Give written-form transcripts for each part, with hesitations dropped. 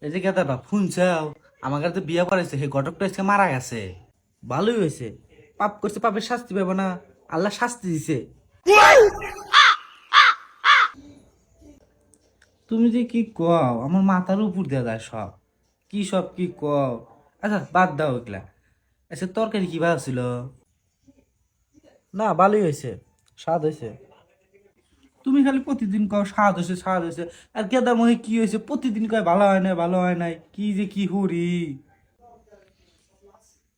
এই যে কেতা বাপ শুনছাও আমার কাছে বিয়ে করাইছে সেই ঘটকটা আজকে মারা গেছে। ভালোই হয়েছে, পাপ করছে পাপের শাস্তি পাবো না, আল্লাহ শাস্তি দিছে। তুমি যে কি কও আমার মাথার উপর দিয়ে যায় সব, কি সব কি কও। আচ্ছা বাদ দাও এগুলা। আচ্ছা তরকারি কি ভালো ছিল? না ভালোই হয়েছে, স্বাদ হয়েছে। তুমি খালি প্রতিদিন কও স্বাদ হয়েছে স্বাদ হয়েছে, আর কেদা মনে কি হয়েছে প্রতিদিন কয় ভালো হয় নাই ভালো হয় নাই, কি যে কি হুরি।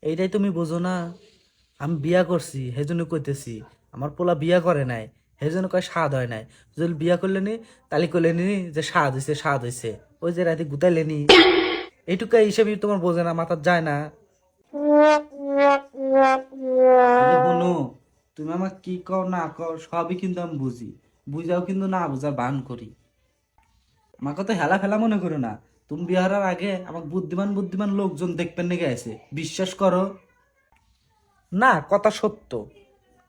এইটাই তুমি বোঝো না, আমি বিয়া করছি সেজন্য কইতেছি। আমার পোলা বিয়া করে নাই সেজন্য কয় স্বাদ হয় নাই। যদি বিয়া করলে নি তাহলে করলে নি যে স্বাদ হয়েছে স্বাদ হয়েছে। ওই যে রাতে গুতাইলে নি, এইটুকু হিসেবে তোমার বোঝে না, মাথার যায় না। এই যে বোনো, তুমি আমার কি কও না কও সবই কিন্তু আমি বুঝি, বুঝাও কিন্তু না বুঝার বান করি। আমাকে তো হেলা ফেলা মনে করো না। তুমি বিয়ার আগে আমাকে বুদ্ধিমান বুদ্ধিমান লোকজন দেখবেন নাকি আছে, বিশ্বাস করো। না কথা সত্য,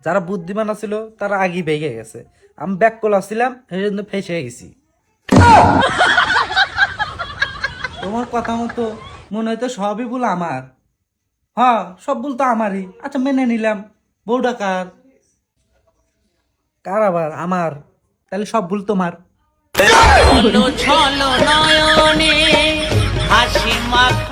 যারা বুদ্ধিমান আছিল তারা আগেই ভেগে গেছে। আমি ব্যাক কল আসছিলাম সেই জন্য ফেসে গেছি। তোমার কথা মতো মনে হয়তো সবই ভুল আমার। হ্যাঁ সব ভুল তো আমারই, আচ্ছা মেনে নিলাম। বউটা কার? কার আবার? আমার। তাহলে সব ভুল তোমার। ছলো ছলো নয়নে হাসি মাখা